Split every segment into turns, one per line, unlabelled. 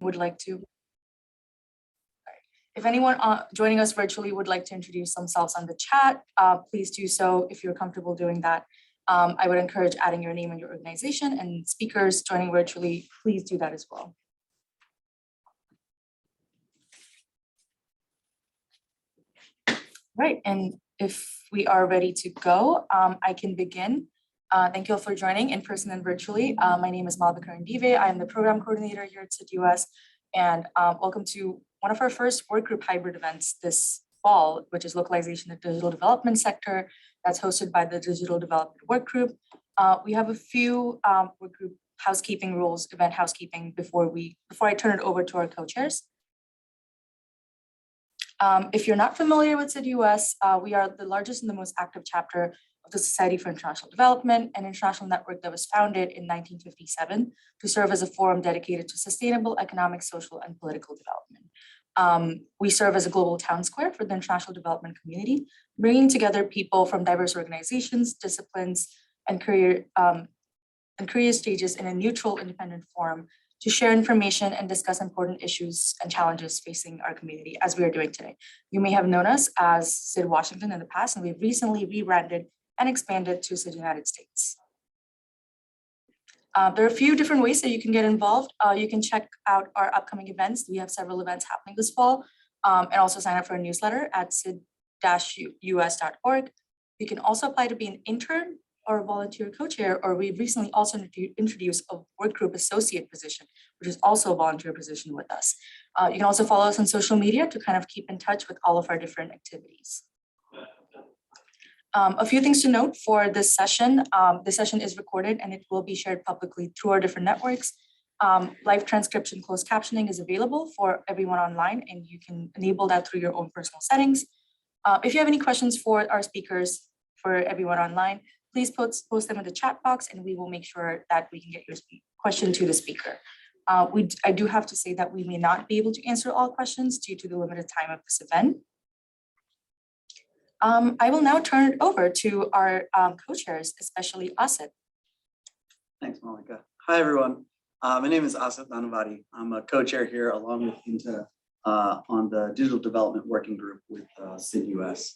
would like to. If anyone joining us virtually would like to introduce themselves on the chat, please do so if you're comfortable doing that. I would encourage adding your name and your organization, and speakers joining virtually, please do that as well. Right, and if we are ready to go, I can begin. Thank you all for joining in person and virtually. My name is Malvika Randive. I am the program coordinator here at SID-US, and welcome to one of our first workgroup hybrid events this fall, which is Localization in the Digital Development Sector, that's hosted by the Digital Development Workgroup. We have a few workgroup housekeeping rules, event housekeeping, before I turn it over to our co-chairs. If you're not familiar with SID-US, we are the largest and the most active chapter of the Society for International Development, an international network that was founded in 1957 to serve as a forum dedicated to sustainable economic, social, and political development. We serve as a global town square for the international development community, bringing together people from diverse organizations, disciplines, and career stages in a neutral, independent forum to share information and discuss important issues and challenges facing our community, as we are doing today. You may have known us as SID Washington in the past, and we've recently rebranded and expanded to SID-United States. There are a few different ways that you can get involved. You can check out our upcoming events. We have several events happening this fall, and also sign up for a newsletter at sid-us.org. You can also apply to be an intern or a volunteer co-chair, or we've recently also introduced a workgroup associate position, which is also a volunteer position with us. You can also follow us on social media to kind of keep in touch with all of our different activities. A few things to note for this session. This session is recorded and it will be shared publicly through our different networks. Live transcription, closed captioning is available for everyone online, and you can enable that through your own personal settings. If you have any questions for our speakers, for everyone online, please post them in the chat box, and we will make sure that we can get your question to the speaker. I do have to say that we may not be able to answer all questions due to the limited time of this event. I will now turn it over to our co-chairs, especially Asit.
Thanks, Malika. Hi, everyone. My name is Asit Nanavati. I'm a co-chair here along with Inta on the Digital Development Working Group with SID-US.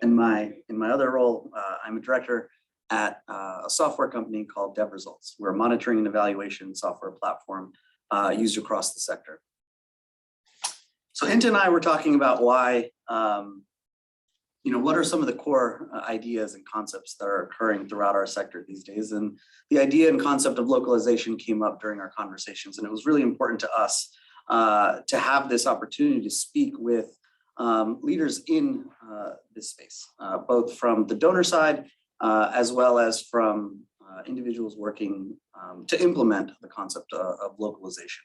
In my other role, I'm a director at a software company called DevResults. We're a monitoring and evaluation software platform used across the sector. So Inta and I were talking about why what are some of the core ideas and concepts that are occurring throughout our sector these days? And the idea and concept of localization came up during our conversations, and it was really important to us to have this opportunity to speak with leaders in this space, both from the donor side as well as from individuals working to implement the concept of localization.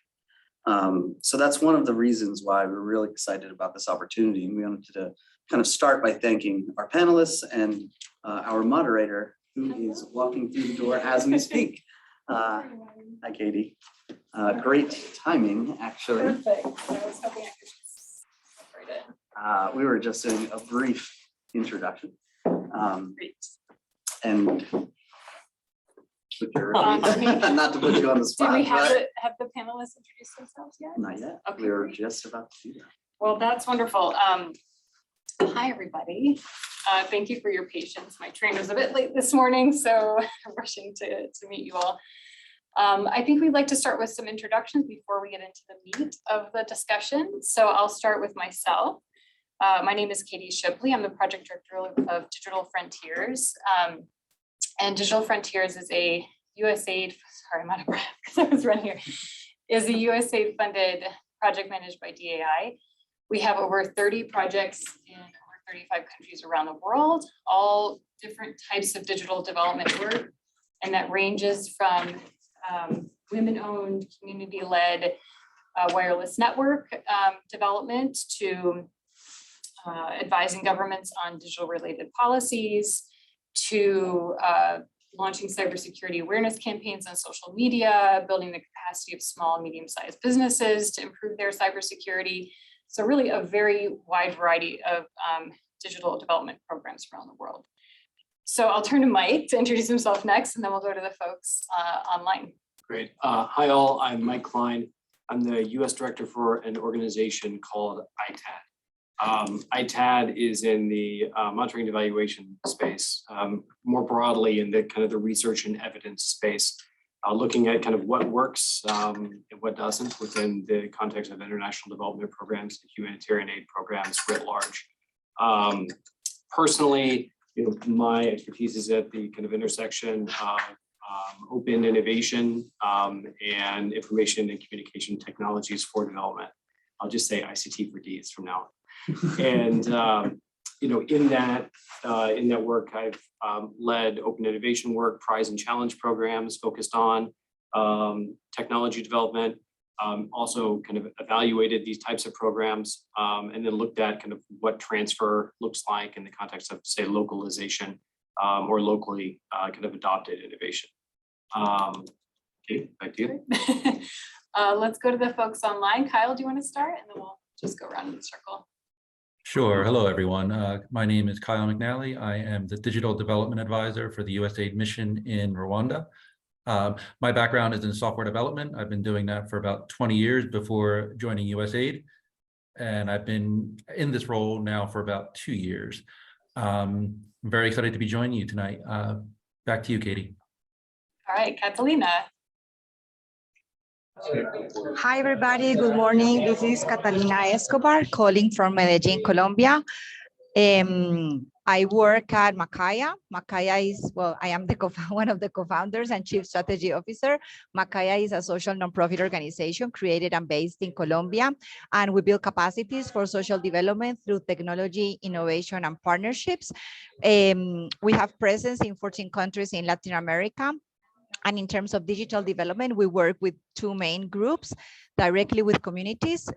So that's one of the reasons why we're really excited about this opportunity, and we wanted to kind of start by thanking our panelists and our moderator, who is walking through the door as we speak. Hi, Katie. Great timing, actually.
Perfect. I was hoping I could just separate it.
We were just doing a brief introduction.
Great.
And not to put you on the spot.
Do we have the panelists introduce themselves yet?
Not yet.
Okay,
We were
great.
just about to do that.
Well, that's wonderful. Hi, everybody. Thank you for your patience. My train was a bit late this morning, so I'm rushing to meet you all. I think we'd like to start with some introductions before we get into the meat of the discussion. So I'll start with myself. My name is Katie Shipley. I'm the project director of Digital Frontiers. And Digital Frontiers is a USAID, sorry, I'm out of breath because I was running here, is a USAID funded project managed by DAI. We have over 30 projects in over 35 countries around the world, all different types of digital development work. And that ranges from women-owned, community-led wireless network development to advising governments on digital-related policies, to launching cybersecurity awareness campaigns on social media, building the capacity of small and medium-sized businesses to improve their cybersecurity. So really a very wide variety of digital development programs around the world. So I'll turn to Mike to introduce himself next, and then we'll go to the folks online.
Great. Hi all, I'm Mike Klein. I'm the US Director for an organization called ITAD. ITAD is in the monitoring and evaluation space, more broadly in the kind of the research and evidence space, looking at kind of what works and what doesn't within the context of international development programs and humanitarian aid programs writ large. Personally, my expertise is at the kind of intersection of open innovation and information and communication technologies for development. I'll just say ICT for Ds from now on. And in that work, I've led open innovation work, prize and challenge programs focused on technology development. Also kind of evaluated these types of programs and then looked at kind of what transfer looks like in the context of, say, localization or locally kind of adopted innovation. Okay, back to you.
Let's go to the folks online. Kyle, do you want to start? And then we'll just go around in the circle.
Sure. Hello, everyone. My name is Kyle McNally. I am the Digital Development Advisor for the USAID mission in Rwanda. My background is in software development. I've been doing that for about 20 years before joining USAID. And I've been in this role now for about 2 years. I'm very excited to be joining you tonight. Back to you, Katie.
All right, Catalina.
Hi, everybody. Good morning. This is Catalina Escobar calling from Medellin, Colombia. I work at Macaya. Macaya is, well, I am one of the co-founders and chief strategy officer. Macaya is a social nonprofit organization created and based in Colombia. And we build capacities for social development through technology, innovation, and partnerships. We have presence in 14 countries in Latin America. And in terms of digital development, we work with 2 main groups, directly with communities,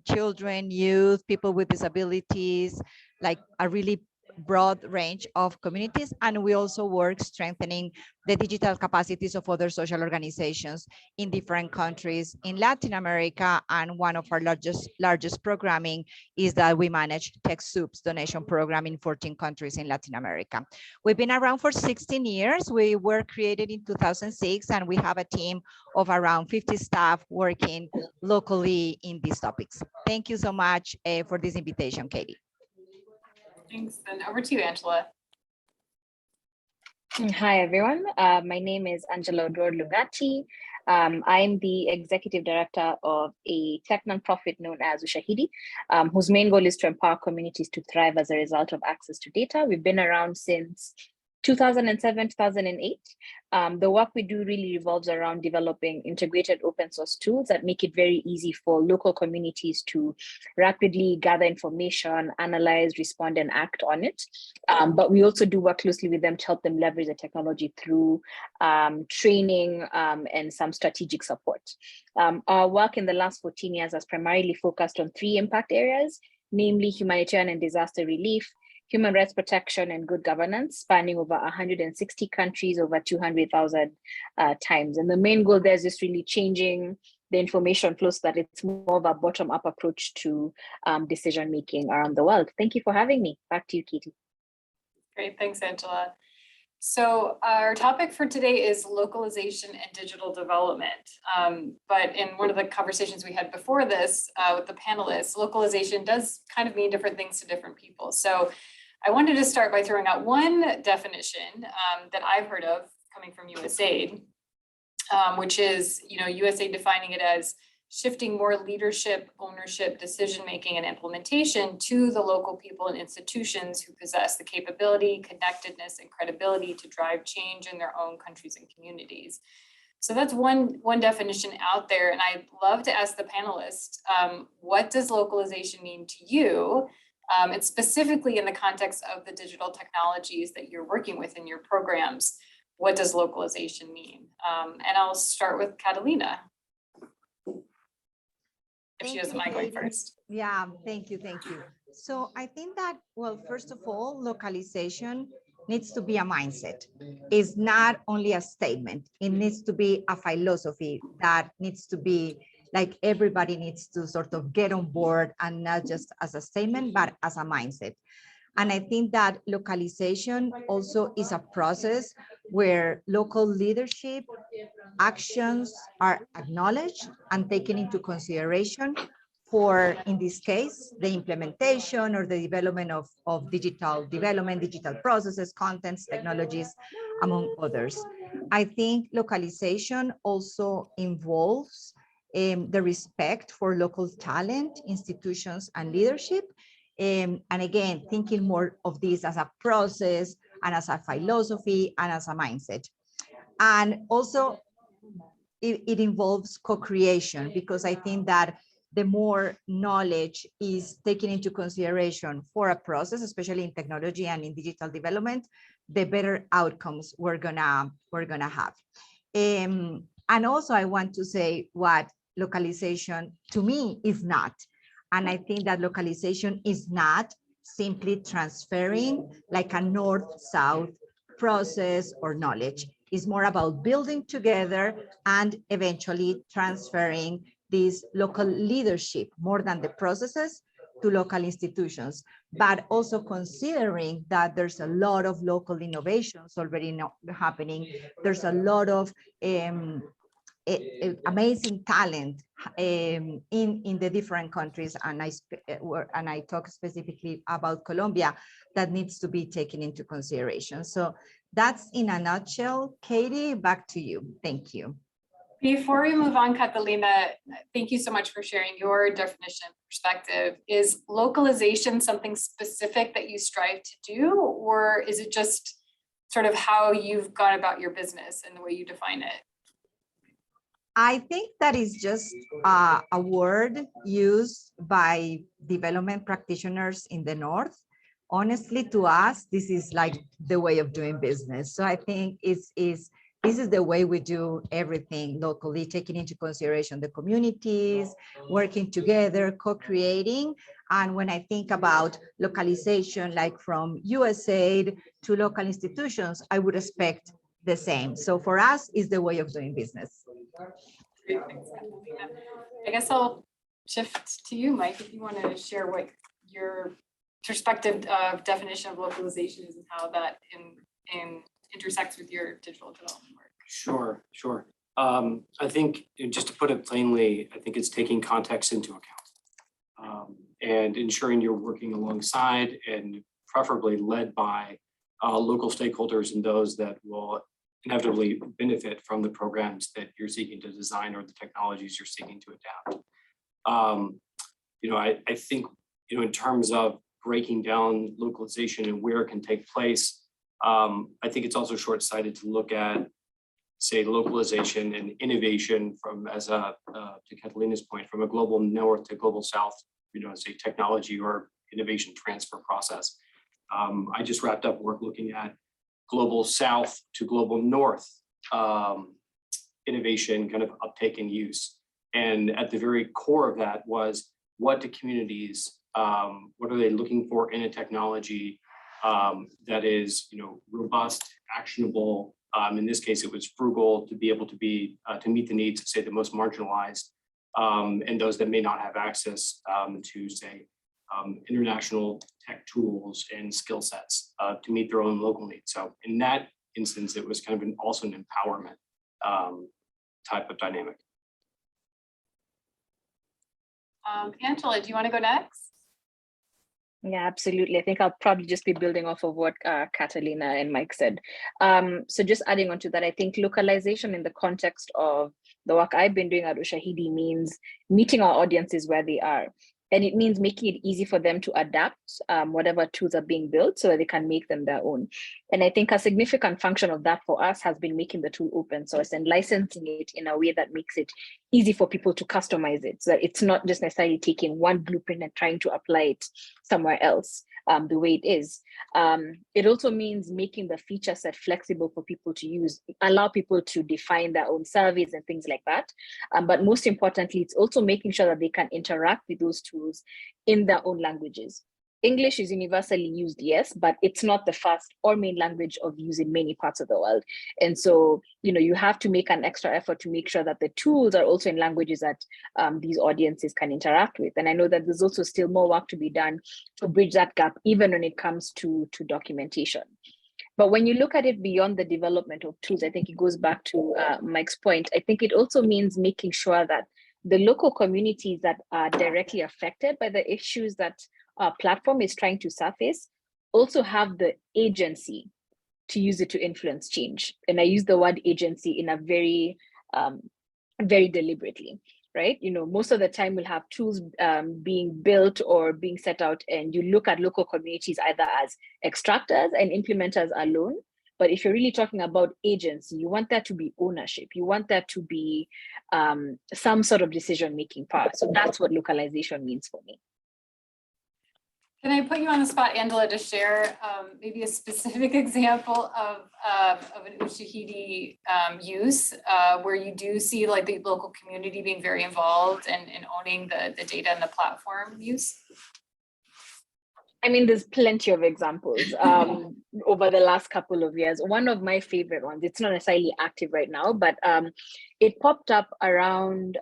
children, youth, people with disabilities, like a really broad range of communities. And we also work strengthening the digital capacities of other social organizations in different countries in Latin America. And one of our largest programming is that we manage TechSoup's donation program in 14 countries in Latin America. We've been around for 16 years. We were created in 2006, and we have a team of around 50 staff working locally in these topics. Thank you so much for this invitation, Katie.
Thanks. Then over to you, Angela.
Hi, everyone. My name is Angela Odor Lugati. I'm the executive director of a tech nonprofit known as Ushahidi, whose main goal is to empower communities to thrive as a result of access to data. We've been around since 2007, 2008. The work we do really revolves around developing integrated open source tools that make it very easy for local communities to rapidly gather information, analyze, respond, and act on it. But we also do work closely with them to help them leverage the technology through training and some strategic support. Our work in the last 14 years has primarily focused on 3 impact areas, namely humanitarian and disaster relief, human rights protection, and good governance, spanning over 160 countries, over 200,000 times. And the main goal there is just really changing the information flow so that it's more of a bottom-up approach to decision-making around the world. Thank you for having me. Back to you, Katie.
Great, thanks, Angela. So our topic for today is localization and digital development. But in one of the conversations we had before this with the panelists, localization does kind of mean different things to different people. So I wanted to start by throwing out one definition that I've heard of coming from USAID, which is, USAID defining it as shifting more leadership, ownership, decision-making, and implementation to the local people and institutions who possess the capability, connectedness, and credibility to drive change in their own countries and communities. So that's one definition out there. And I'd love to ask the panelists, what does localization mean to you? And specifically in the context of the digital technologies that you're working with in your programs, what does localization mean? And I'll start with Catalina. If she doesn't mind going first.
Yeah, thank you. So I think that, well, first of all, localization needs to be a mindset. It's not only a statement. It needs to be a philosophy that needs to be like everybody needs to sort of get on board, and not just as a statement, but as a mindset. And I think that localization also is a process where local leadership actions are acknowledged and taken into consideration for, in this case, the implementation or the development of digital development, digital processes, contents, technologies, among others. I think localization also involves the respect for local talent, institutions, and leadership. And again, thinking more of this as a process and as a philosophy and as a mindset. And also, it involves co-creation, because I think that the more knowledge is taken into consideration for a process, especially in technology and in digital development, the better outcomes we're gonna have. And also, I want to say what localization to me is not. And I think that localization is not simply transferring like a north-south process or knowledge. It's more about building together and eventually transferring this local leadership more than the processes to local institutions, but also considering that there's a lot of local innovations already happening. There's a lot of amazing talent in the different countries, and I talk specifically about Colombia, that needs to be taken into consideration. So that's in a nutshell. Katie, back to you. Thank you.
Before we move on, Catalina, thank you so much for sharing your definition and perspective. Is localization something specific that you strive to do, or is it just sort of how you've gone about your business and the way you define it?
I think that is just a word used by development practitioners in the North. Honestly, to us, this is like the way of doing business. So I think this is the way we do everything locally, taking into consideration the communities, working together, co-creating. And when I think about localization, like from USAID to local institutions, I would expect the same. So for us, it's the way of doing business.
Great, thanks, Catalina. I guess I'll shift to you, Mike, if you want to share what your perspective definition of localization is and how that intersects with your digital development work.
Sure. I think, just to put it plainly, I think it's taking context into account and ensuring you're working alongside and preferably led by local stakeholders and those that will inevitably benefit from the programs that you're seeking to design or the technologies you're seeking to adapt. I think, in terms of breaking down localization and where it can take place, I think it's also short-sighted to look at, say, localization and innovation from, to Catalina's point, from a global north to global south, say technology or innovation transfer process. I just wrapped up work looking at global south to global north innovation kind of uptake and use. And at the very core of that was, what do communities, what are they looking for in a technology that is, robust, actionable. In this case, it was frugal, to be able to meet the needs of, say, the most marginalized and those that may not have access to, say, international tech tools and skill sets to meet their own local needs. So in that instance, it was kind of also an empowerment type of dynamic.
Angela, do you want to go next?
Yeah, absolutely. I think I'll probably just be building off of what Catalina and Mike said. So just adding on to that, I think localization in the context of the work I've been doing at Ushahidi means meeting our audiences where they are. And it means making it easy for them to adapt whatever tools are being built so that they can make them their own. And I think a significant function of that for us has been making the tool open source and licensing it in a way that makes it easy for people to customize it. So that it's not just necessarily taking one blueprint and trying to apply it somewhere else the way it is. It also means making the feature set flexible for people to use, allow people to define their own surveys and things like that. But most importantly, it's also making sure that they can interact with those tools in their own languages. English is universally used, yes, but it's not the first or main language of use in many parts of the world. And so, you have to make an extra effort to make sure that the tools are also in languages that these audiences can interact with. And I know that there's also still more work to be done to bridge that gap, even when it comes to documentation. But when you look at it beyond the development of tools, I think it goes back to Mike's point. I think it also means making sure that the local communities that are directly affected by the issues that our platform is trying to surface also have the agency to use it to influence change. And I use the word agency in a very, very deliberately. Right? Most of the time we'll have tools being built or being set out, and you look at local communities either as extractors and implementers alone. But if you're really talking about agency, you want that to be ownership. You want that to be some sort of decision-making power. So that's what localization means for me.
Can I put you on the spot, Angela, to share maybe a specific example of an Ushahidi use where you do see like the local community being very involved and owning the data and the platform use?
I mean, there's plenty of examples over the last couple of years. One of my favorite ones, it's not necessarily active right now, but it popped up around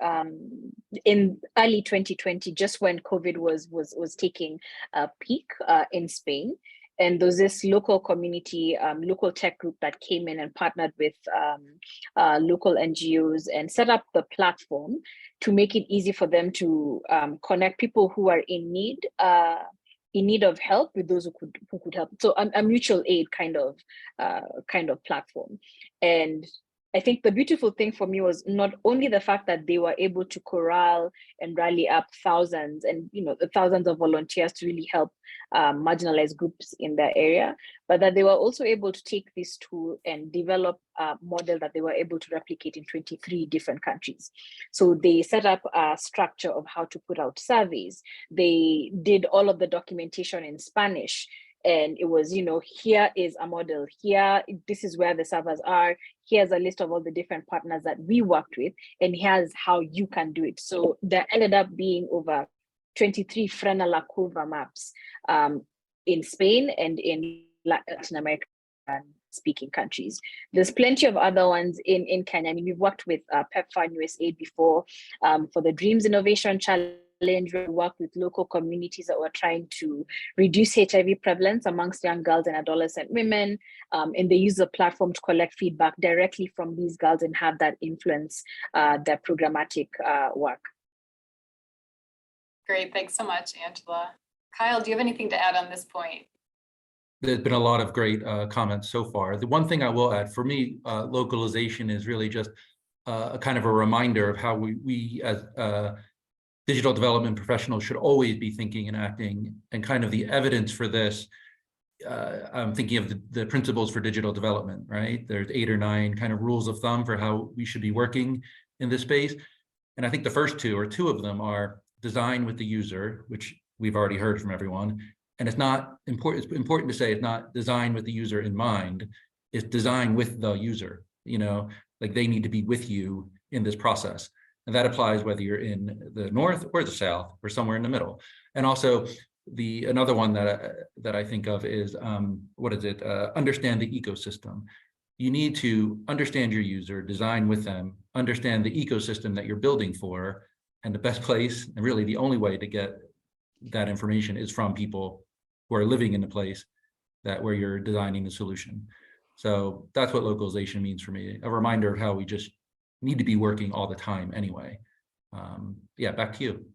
in early 2020, just when COVID was taking a peak in Spain. And there was this local community, local tech group that came in and partnered with local NGOs and set up the platform to make it easy for them to connect people who are in need of help with those who could help. So a mutual aid kind of platform. And I think the beautiful thing for me was not only the fact that they were able to corral and rally up thousands and thousands of volunteers to really help marginalized groups in their area, but that they were also able to take this tool and develop a model that they were able to replicate in 23 different countries. So they set up a structure of how to put out surveys. They did all of the documentation in Spanish. And it was, here is a model, this is where the servers are, here's a list of all the different partners that we worked with, and here's how you can do it. So there ended up being over 23 Frena La Curva maps in Spain and in Latin America speaking countries. There's plenty of other ones in Kenya. I mean, we've worked with PEPFAR and USAID before for the Dreams Innovation Challenge. We work with local communities that were trying to reduce HIV prevalence amongst young girls and adolescent women. And they use the platform to collect feedback directly from these girls and have that influence their programmatic work.
Great, thanks so much, Angela. Kyle, do you have anything to add on this point?
There's been a lot of great comments so far. The one thing I will add, for me, localization is really just a kind of a reminder of how we as digital development professionals should always be thinking and acting, and kind of the evidence for this. I'm thinking of the principles for digital development, right? There's 8 or 9 kind of rules of thumb for how we should be working in this space. And I think the first 2 of them are design with the user, which we've already heard from everyone. And it's important to say it's not design with the user in mind, it's design with the user, like they need to be with you in this process. And that applies whether you're in the north or the south or somewhere in the middle. And also another one that I think of is, understand the ecosystem. You need to understand your user, design with them, understand the ecosystem that you're building for, and the best place, and really the only way to get that information is from people who are living in the place where you're designing the solution. So that's what localization means for me, a reminder of how we just need to be working all the time anyway. Yeah, back to you.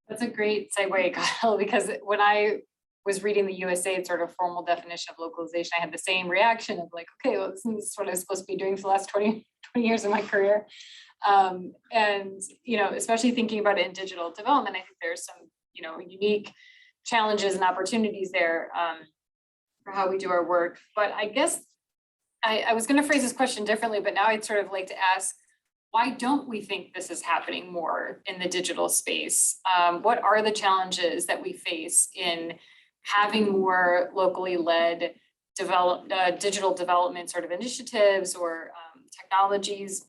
That's a great segue, Kyle, because when I was reading the USAID sort of formal definition of localization, I had the same reaction of like, okay, well, this is what I was supposed to be doing for the last 20 years of my career. And, especially thinking about it in digital development, I think there's some, unique challenges and opportunities there for how we do our work. But I guess I was going to phrase this question differently, but now I'd sort of like to ask, why don't we think this is happening more in the digital space? What are the challenges that we face in having more locally led digital development sort of initiatives or technologies?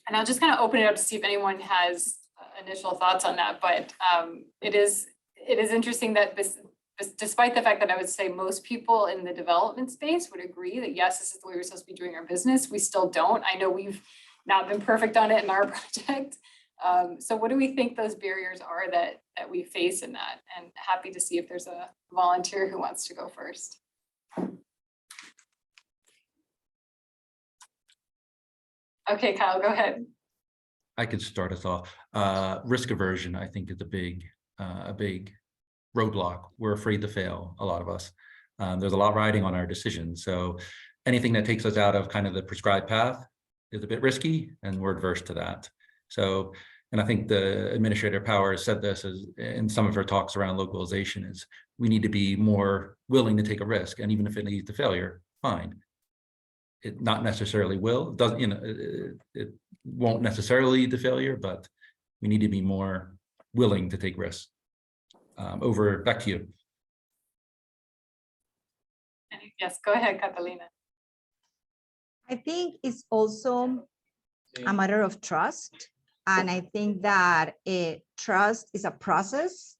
And I'll just kind of open it up to see if anyone has initial thoughts on that. But it is interesting that despite the fact that I would say most people in the development space would agree that yes, this is the way we're supposed to be doing our business, we still don't. I know we've not been perfect on it in our project. So what do we think those barriers are that we face in that? And happy to see if there's a volunteer who wants to go first. Okay, Kyle, go ahead.
I could start us off. Risk aversion, I think, is a big roadblock. We're afraid to fail, a lot of us. There's a lot riding on our decisions. So anything that takes us out of kind of the prescribed path is a bit risky, and we're adverse to that. So, and I think the Administrator Powers said this in some of her talks around localization, is we need to be more willing to take a risk, and even if it leads to failure, fine. It not necessarily will, it doesn't, it won't necessarily lead to failure, but we need to be more willing to take risks. Back to you.
Yes, go ahead, Catalina.
I think it's also a matter of trust. And I think that trust is a process.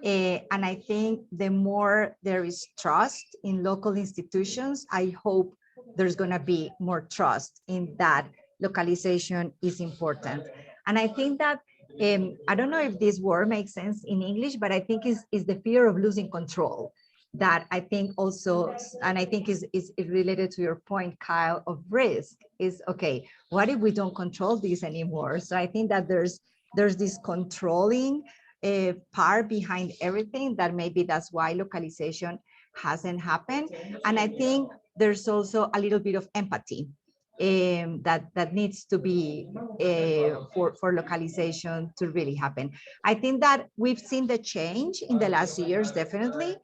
And I think the more there is trust in local institutions, I hope there's going to be more trust in that localization is important. And I think that, I don't know if this word makes sense in English, but I think is the fear of losing control. That I think also, and I think is related to your point, Kyle, of risk, is okay, what if we don't control this anymore? So I think that there's this controlling part behind everything, that maybe that's why localization hasn't happened. And I think there's also a little bit of empathy that needs to be for localization to really happen. I think that we've seen the change in the last years, definitely,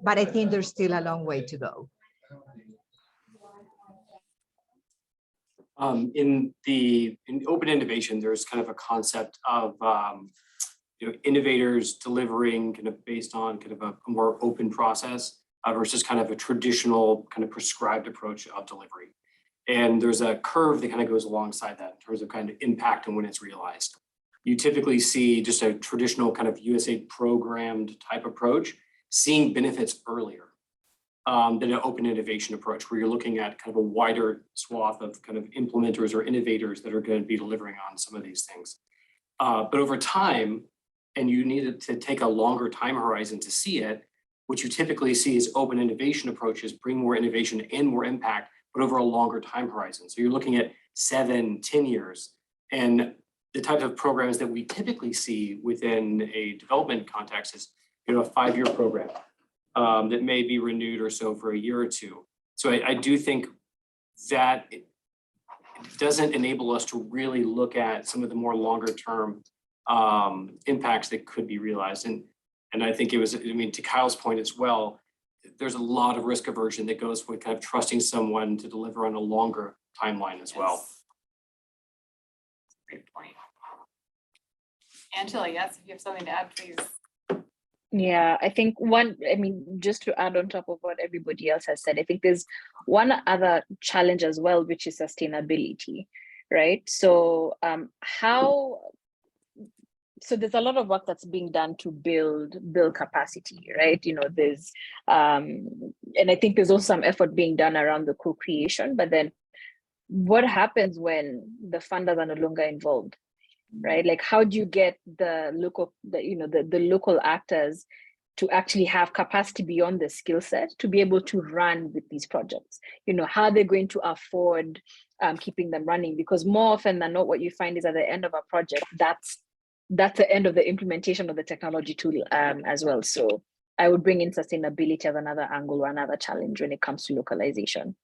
but I think there's still a long way to go.
In open innovation, there's kind of a concept of innovators delivering kind of based on kind of a more open process versus kind of a traditional kind of prescribed approach of delivery. And there's a curve that kind of goes alongside that in terms of kind of impact and when it's realized. You typically see just a traditional kind of USAID programmed type approach seeing benefits earlier than an open innovation approach, where you're looking at kind of a wider swath of kind of implementers or innovators that are going to be delivering on some of these things. But over time, and you need to take a longer time horizon to see it, what you typically see is open innovation approaches bring more innovation and more impact, but over a longer time horizon. So you're looking at 7, 10 years. And the type of programs that we typically see within a development context is a 5-year program that may be renewed or so for a year or two. So I do think that it doesn't enable us to really look at some of the more longer term impacts that could be realized. And I think it was, to Kyle's point as well, there's a lot of risk aversion that goes with kind of trusting someone to deliver on a longer timeline as well.
Great point. Angela, yes, if you have something to add, please.
Yeah, I think just to add on top of what everybody else has said, I think there's one other challenge as well, which is sustainability, right? So so there's a lot of work that's being done to build capacity, right? There's, and I think there's also some effort being done around the co-creation, but then what happens when the funders are no longer involved, right? Like, how do you get the local actors to actually have capacity beyond the skill set to be able to run with these projects? How are they going to afford keeping them running? Because more often than not, what you find is at the end of a project, that's the end of the implementation of the technology tool as well. So I would bring in sustainability as another angle or another challenge when it comes to localization.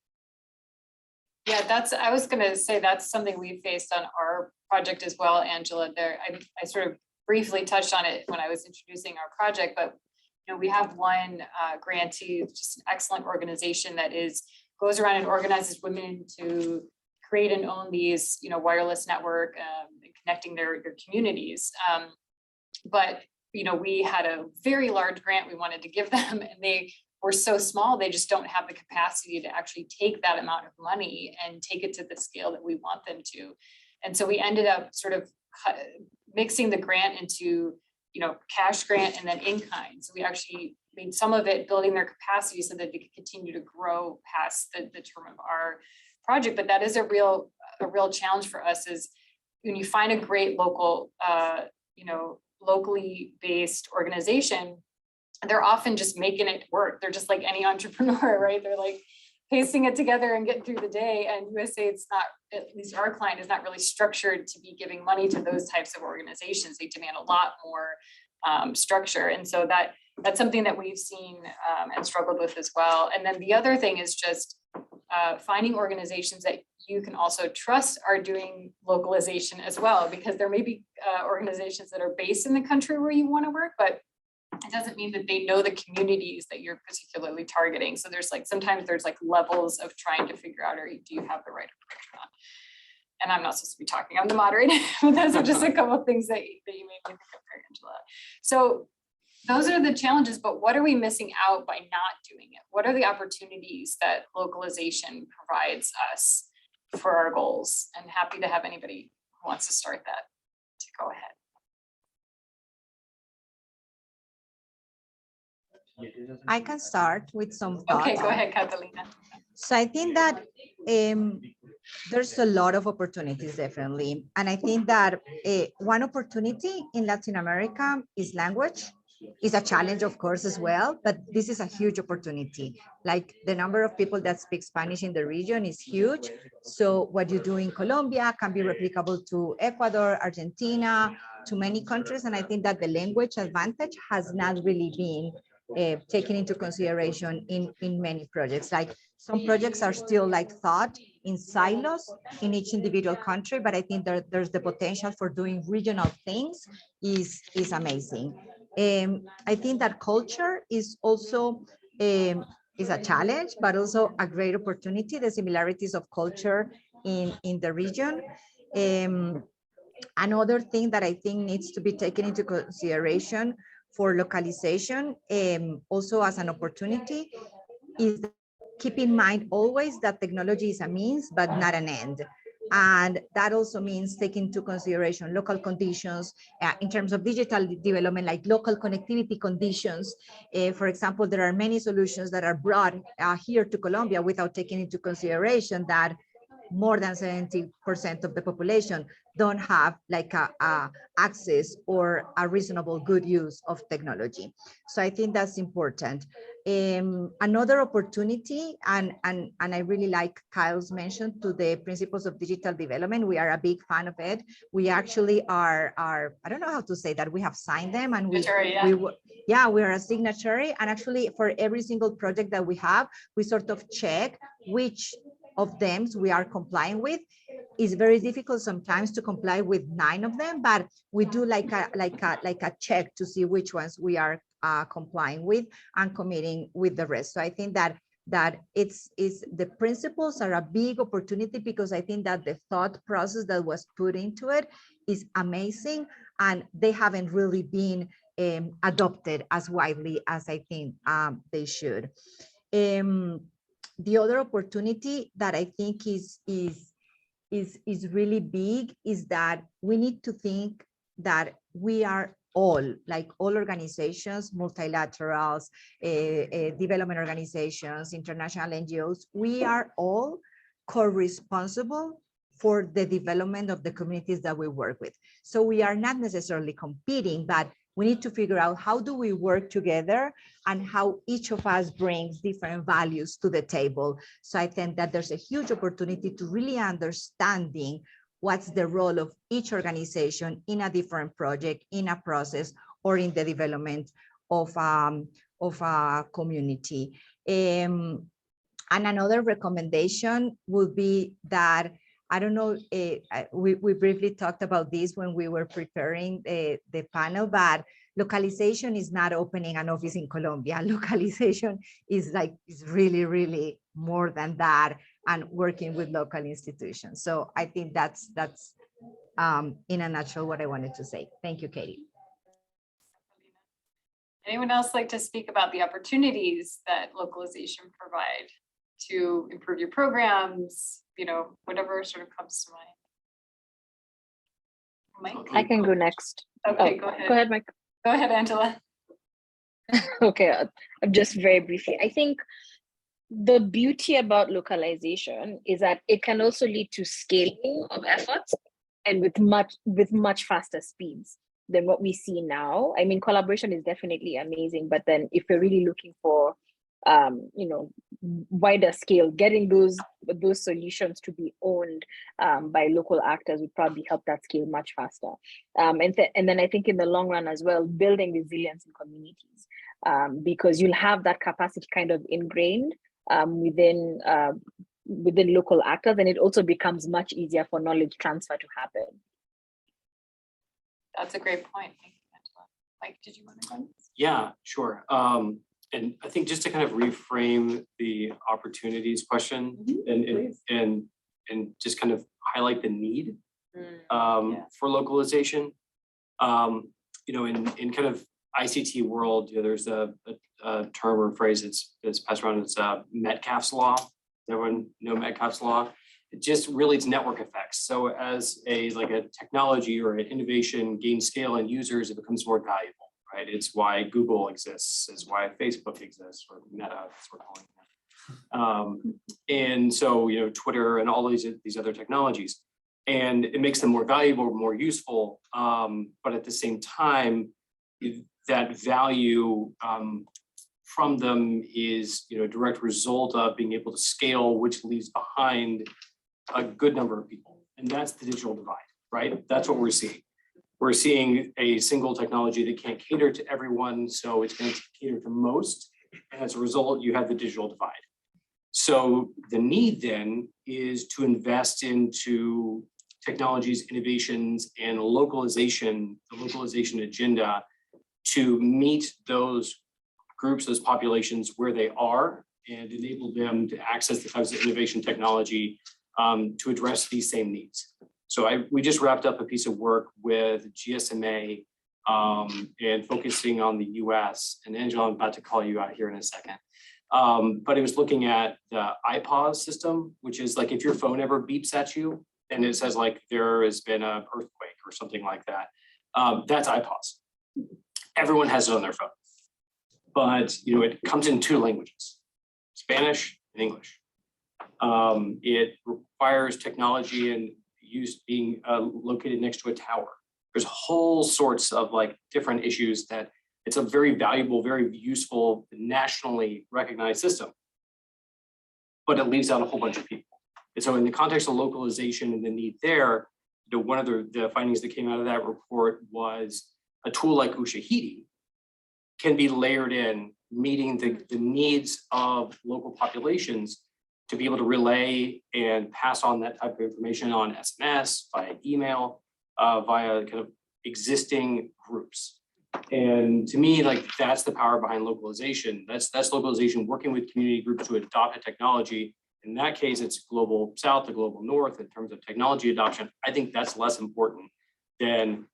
Yeah, I was going to say that's something we faced on our project as well, Angela. I sort of briefly touched on it when I was introducing our project, but we have one grantee, just an excellent organization that goes around and organizes women to create and own these, wireless network and connecting their communities. But we had a very large grant we wanted to give them, and they were so small, they just don't have the capacity to actually take that amount of money and take it to the scale that we want them to. And so we ended up sort of mixing the grant into, cash grant and then in kind. So we actually mean, some of it building their capacity so that they can continue to grow past the term of our project. But that is a real challenge for us, is when you find a great local, locally based organization, they're often just making it work. They're just like any entrepreneur, right? They're like pasting it together and getting through the day. And USAID's not, at least our client, is not really structured to be giving money to those types of organizations. They demand a lot more structure. And so that's something that we've seen and struggled with as well. And then the other thing is just finding organizations that you can also trust are doing localization as well, because there may be organizations that are based in the country where you want to work, but it doesn't mean that they know the communities that you're particularly targeting. So there's like, sometimes there's like levels of trying to figure out, do you have the right approach or not? And I'm not supposed to be talking, I'm the moderator, but those are just a couple of things that you made me think of, Angela. So those are the challenges, but what are we missing out by not doing it? What are the opportunities that localization provides us for our goals? And happy to have anybody who wants to start that to go ahead.
I can start with some thoughts.
Okay, go ahead, Catalina.
So I think that there's a lot of opportunities, definitely. And I think that one opportunity in Latin America is language. It's a challenge, of course, as well, but this is a huge opportunity. Like the number of people that speak Spanish in the region is huge. So what you do in Colombia can be replicable to Ecuador, Argentina, to many countries. And I think that the language advantage has not really been taken into consideration in many projects. Like some projects are still like thought in silos in each individual country, but I think there's the potential for doing regional things is amazing. I think that culture is also is a challenge, but also a great opportunity, the similarities of culture in the region. Another thing that I think needs to be taken into consideration for localization, also as an opportunity, is keep in mind always that technology is a means, but not an end. And that also means taking into consideration local conditions in terms of digital development, like local connectivity conditions. For example, there are many solutions that are brought here to Colombia without taking into consideration that more than 70% of the population don't have like a access or a reasonable good use of technology. So I think that's important. Another opportunity, and I really like Kyle's mention to the principles of digital development. We are a big fan of it. We actually are I don't know how to say that, we have signed them, and we are a signatory. And actually for every single project that we have, we sort of check which of them we are complying with. It's very difficult sometimes to comply with 9 of them, but we do like a check to see which ones we are complying with and committing with the rest. So I think that the principles are a big opportunity, because I think that the thought process that was put into it is amazing, and they haven't really been adopted as widely as I think they should. The other opportunity that I think is really big is that we need to think that we are all, like all organizations, multilaterals, development organizations, international NGOs, we are all co-responsible for the development of the communities that we work with. So we are not necessarily competing, but we need to figure out how do we work together and how each of us brings different values to the table. So I think that there's a huge opportunity to really understanding what's the role of each organization in a different project, in a process, or in the development of a community. And another recommendation would be that, I don't know, we briefly talked about this when we were preparing the panel, but localization is not opening an office in Colombia. Localization is really, really more than that, and working with local institutions. So I think that's in a nutshell what I wanted to say. Thank you, Katie.
Anyone else like to speak about the opportunities that localization provide to improve your programs, whatever sort of comes to mind? Mike?
I can go next.
Okay, go ahead.
Go ahead, Mike.
Go ahead, Angela.
Okay, just very briefly. I think the beauty about localization is that it can also lead to scaling of efforts and with much faster speeds than what we see now. I mean, collaboration is definitely amazing, but then if we're really looking for wider scale, getting those solutions to be owned by local actors would probably help that scale much faster. And then I think in the long run as well, building resilience in communities, because you'll have that capacity kind of ingrained within local actors, and it also becomes much easier for knowledge transfer to happen.
That's a great point. Thank you, Angela. Mike, did you want to go?
Yeah, sure. And I think just to kind of reframe the opportunities question and just kind of highlight the need for localization. In kind of ICT world, there's a term or phrase that's passed around. It's Metcalfe's law. Does everyone know Metcalfe's law? It just relates network effects. So as a technology or an innovation gains scale and users, it becomes more valuable. Right? It's why Google exists, is why Facebook exists, or Meta, as we're calling it. And so, Twitter and all these other technologies, and it makes them more valuable, more useful. But at the same time, that value from them is, a direct result of being able to scale, which leaves behind a good number of people, and that's the digital divide. Right? That's what we're seeing. We're seeing a single technology that can't cater to everyone, so it's going to cater to most. And as a result, you have the digital divide. So the need then is to invest into technologies, innovations, and localization, the localization agenda to meet those groups, those populations where they are, and enable them to access the types of innovation technology to address these same needs. So we just wrapped up a piece of work with GSMA and focusing on the US, and Angela, I'm about to call you out here in a second. But it was looking at the iPause system, which is like if your phone ever beeps at you and it says like there has been an earthquake or something like that, that's iPause. Everyone has it on their phone. But it comes in 2 languages, Spanish and English. It requires technology and being located next to a tower. There's whole sorts of different issues that it's a very valuable, very useful, nationally recognized system, but it leaves out a whole bunch of people. And so in the context of localization and the need there, one of the findings that came out of that report was a tool like Ushahidi can be layered in, meeting the needs of local populations to be able to relay and pass on that type of information on SMS, via email, via kind of existing groups. And to me, that's the power behind localization. That's localization working with community groups to adopt a technology. In that case, it's global south to global north in terms of technology adoption. I think that's less important than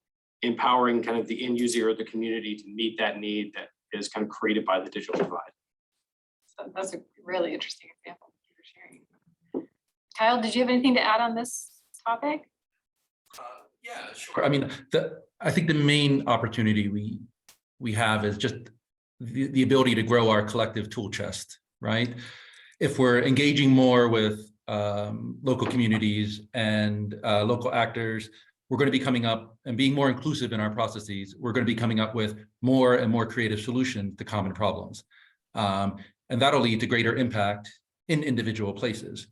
empowering kind of the end user or the community to meet that need that is kind of created by the digital divide.
So that's a really interesting example. Kyle, did you have anything to add on this topic?
Yeah, sure. I mean, I think the main opportunity we have is just the ability to grow our collective tool chest, right? If we're engaging more with local communities and local actors, we're going to be coming up and being more inclusive in our processes. We're going to be coming up with more and more creative solutions to common problems. And that'll lead to greater impact in individual places.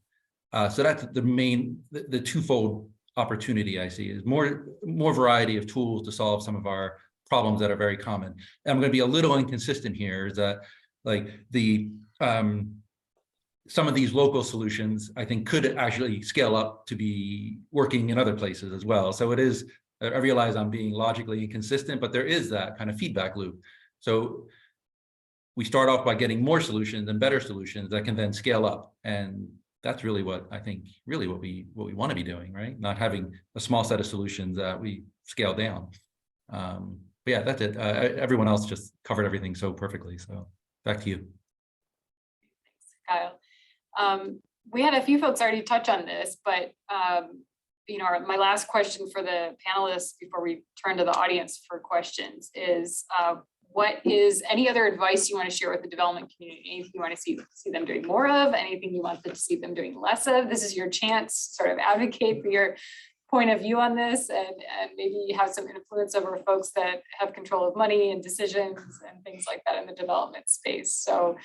So that's the twofold opportunity I see is more variety of tools to solve some of our problems that are very common. And I'm going to be a little inconsistent here, is that some of these local solutions I think could actually scale up to be working in other places as well. So it is, I realize I'm being logically inconsistent, but there is that kind of feedback loop. So we start off by getting more solutions and better solutions that can then scale up, and that's really what I think, really what we want to be doing, right? Not having a small set of solutions that we scale down. But yeah, that's it. Everyone else just covered everything so perfectly. So back to you.
Thanks, Kyle. We had a few folks already touch on this, but my last question for the panelists before we turn to the audience for questions is, what is any other advice you want to share with the development community? Anything you want to see them doing more of? Anything you want to see them doing less of? This is your chance to sort of advocate for your point of view on this, and maybe have some influence over folks that have control of money and decisions and things like that in the development space. So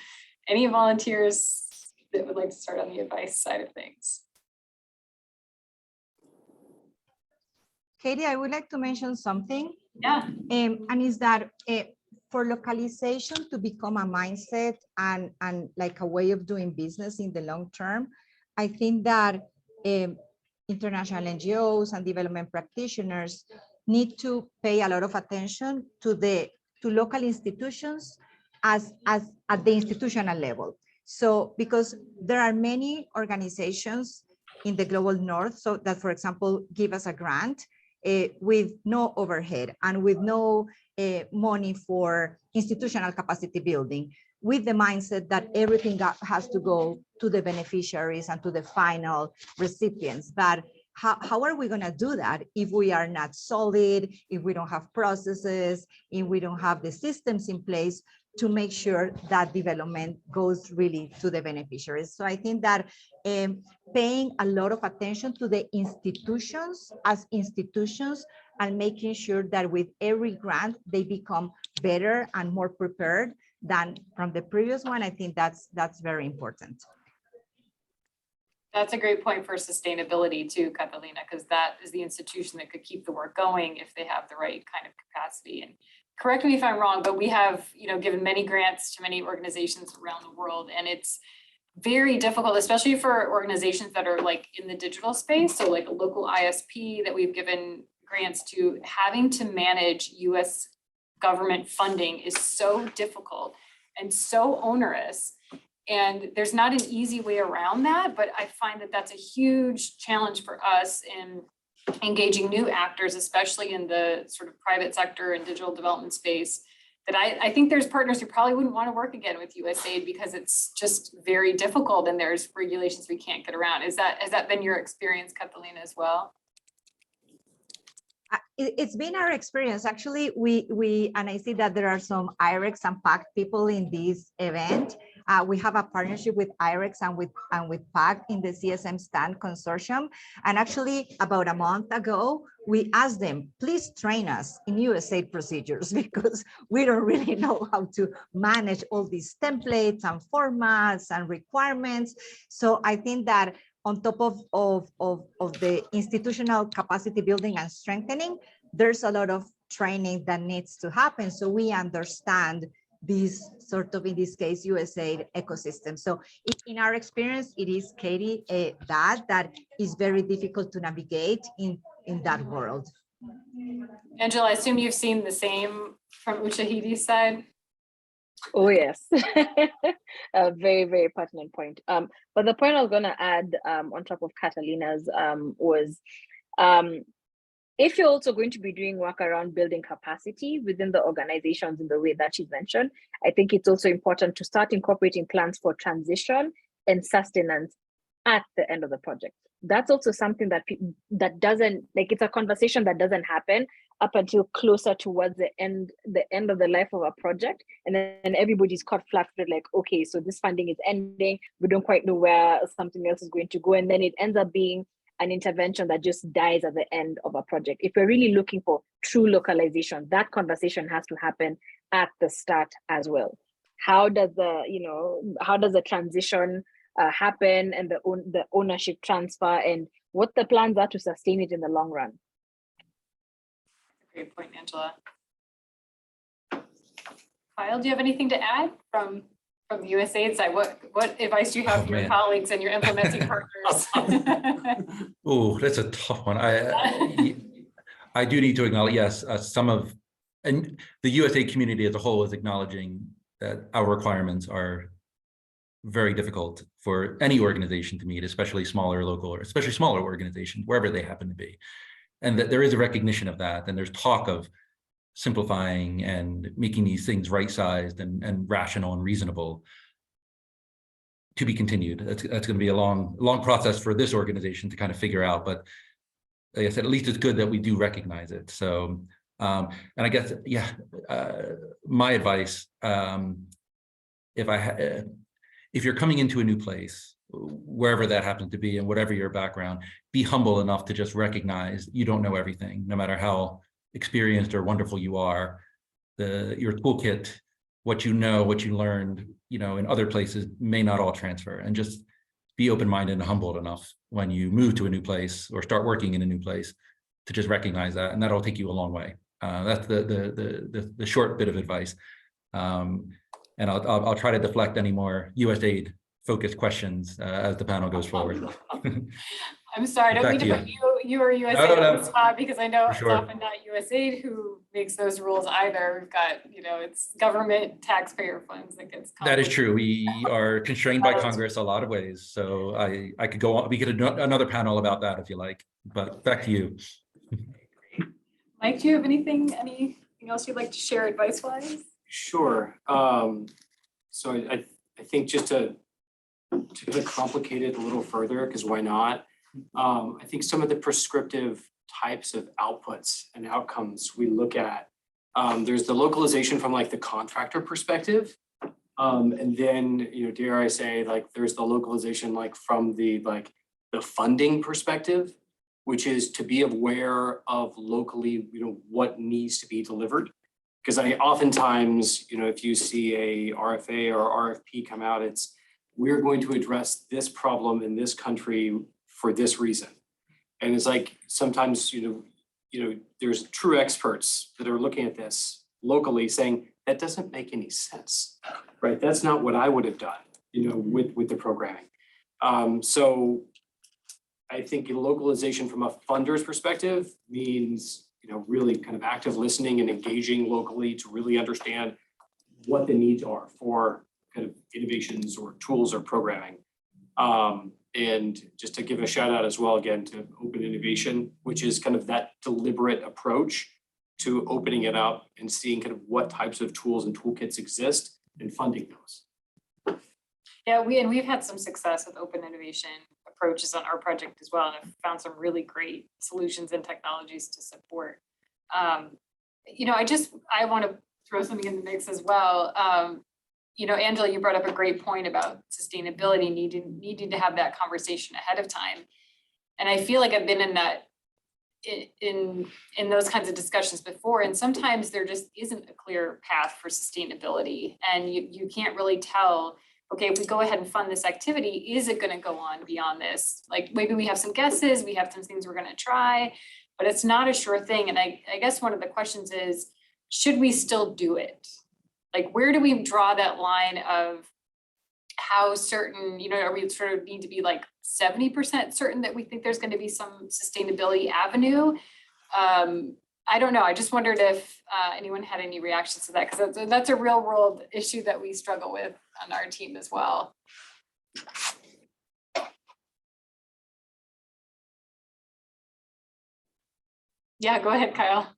any volunteers that would like to start on the advice side of things?
Katie, I would like to mention something.
Yeah.
And is that for localization to become a mindset and like a way of doing business in the long term, I think that international NGOs and development practitioners need to pay a lot of attention to local institutions as at the institutional level. So because there are many organizations in the global north, so that, for example, give us a grant with no overhead and with no money for institutional capacity building, with the mindset that everything has to go to the beneficiaries and to the final recipients. But how are we going to do that if we are not solid, if we don't have processes, if we don't have the systems in place to make sure that development goes really to the beneficiaries? So I think that paying a lot of attention to the institutions as institutions and making sure that with every grant they become better and more prepared than from the previous one, I think that's very important.
That's a great point for sustainability too, Catalina, because that is the institution that could keep the work going if they have the right kind of capacity. And correct me if I'm wrong, but we have, given many grants to many organizations around the world, and it's very difficult, especially for organizations that are like in the digital space. So like a local ISP that we've given grants to, having to manage US government funding is so difficult and so onerous. And there's not an easy way around that, but I find that that's a huge challenge for us in engaging new actors, especially in the sort of private sector and digital development space, that I think there's partners who probably wouldn't want to work again with USAID because it's just very difficult and there's regulations we can't get around. Has that been your experience, Catalina, as well?
It's been our experience. Actually, we and I see that there are some IREX and PAC people in this event. We have a partnership with IREX and with PAC in the CSM Stand Consortium. And actually, about a month ago, we asked them, please train us in USAID procedures because we don't really know how to manage all these templates and formats and requirements. So I think that on top of the institutional capacity building and strengthening, there's a lot of training that needs to happen so we understand this sort of, in this case, USAID ecosystem. So in our experience, it is, Katie, that is very difficult to navigate in that world.
Angela, I assume you've seen the same from Ushahidi's side?
Oh, yes. A very, very pertinent point. But the point I was going to add on top of Catalina's was, if you're also going to be doing work around building capacity within the organizations in the way that you mentioned, I think it's also important to start incorporating plans for transition and sustenance at the end of the project. That's also something that doesn't, like, it's a conversation that doesn't happen up until closer towards the end of the life of a project. And then everybody's caught flat-footed, like, okay, so this funding is ending. We don't quite know where something else is going to go. And then it ends up being an intervention that just dies at the end of a project. If we're really looking for true localization, that conversation has to happen at the start as well. How does the transition happen, and the ownership transfer, and what the plans are to sustain it in the long run?
Great point, Angela. Kyle, do you have anything to add from the USAID side? What advice do you have for your colleagues and your implementing partners?
Oh, that's a tough one. I do need to acknowledge, yes, and the USAID community as a whole is acknowledging that our requirements are very difficult for any organization to meet, especially smaller local, or especially smaller organizations, wherever they happen to be. And that there is a recognition of that. And there's talk of simplifying and making these things right-sized and rational and reasonable. To be continued. That's going to be a long process for this organization to kind of figure out. But like I said, at least it's good that we do recognize it. So And I guess, yeah, my advice, if you're coming into a new place, wherever that happens to be and whatever your background, be humble enough to just recognize you don't know everything, no matter how experienced or wonderful you are. Your toolkit, what you know, what you learned, you know, in other places may not all transfer, and just be open-minded and humbled enough when you move to a new place or start working in a new place to just recognize that, and that'll take you a long way. That's the short bit of advice. And I'll try to deflect any more USAID focused questions as the panel goes forward.
I'm sorry, I don't mean to
Back
put
to
you or USAID
No, no,
on the spot, because I know
for
it's
sure.
often not USAID who makes those rules either. We've got, you know, it's government taxpayer funds that gets.
That is true. We are constrained by
Um,
Congress a lot of ways. So I could go on, we could do another panel about that if you like, but back to you.
Mike, do you have anything else you'd like to share advice wise?
Sure. So I think just to kind of complicate it a little further, because why not? I think some of the prescriptive types of outputs and outcomes we look at, there's the localization from like the contractor perspective. And then, you know, dare I say, like there's the localization like from the funding perspective, which is to be aware of locally, you know, what needs to be delivered. Because I oftentimes, you know, if you see a RFA or RFP come out, it's we're going to address this problem in this country for this reason. And it's like sometimes, you know, there's true experts that are looking at this locally saying that doesn't make any sense, right? That's not what I would have done, you know, with the programming. So I think localization from a funder's perspective means, you know, really kind of active listening and engaging locally to really understand what the needs are for kind of innovations or tools or programming. And just to give a shout out as well, again, to open innovation, which is kind of that deliberate approach to opening it up and seeing kind of what types of tools and toolkits exist and funding those.
Yeah, we've had some success with open innovation approaches on our project as well, and I've found some really great solutions and technologies to support. You know, I want to throw something in the mix as well. You know, Angela, you brought up a great point about sustainability, needing to have that conversation ahead of time. And I feel like I've been in that in those kinds of discussions before, and sometimes there just isn't a clear path for sustainability, and you can't really tell, okay, if we go ahead and fund this activity, is it going to go on beyond this? Like maybe we have some guesses, we have some things we're going to try, but it's not a sure thing. And I guess one of the questions is, should we still do it? Like, where do we draw that line of how certain, you know, are we sort of need to be like 70% certain that we think there's going to be some sustainability avenue? I don't know. I just wondered if anyone had any reactions to that, because that's a real world issue that we struggle with on our team as well. Yeah, go ahead, Kyle.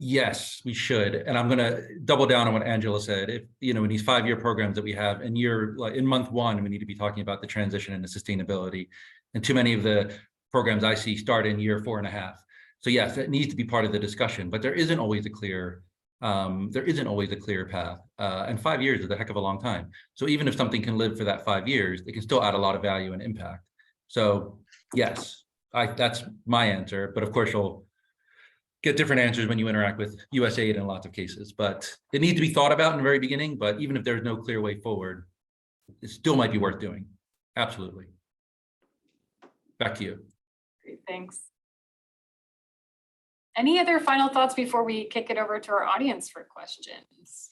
Yes, we should. And I'm going to double down on what Angela said. If, you know, in these 5-year programs that we have, and in month 1, we need to be talking about the transition into sustainability. And too many of the programs I see start in year 4.5. So yes, it needs to be part of the discussion, but there isn't always a clear path. And 5 years is a heck of a long time. So even if something can live for that 5 years, it can still add a lot of value and impact. So yes, that's my answer. But of course, you'll get different answers when you interact with USAID in lots of cases. But it needs to be thought about in the very beginning. But even if there's no clear way forward, it still might be worth doing. Absolutely. Back to you.
Great, thanks. Any other final thoughts before we kick it over to our audience for questions?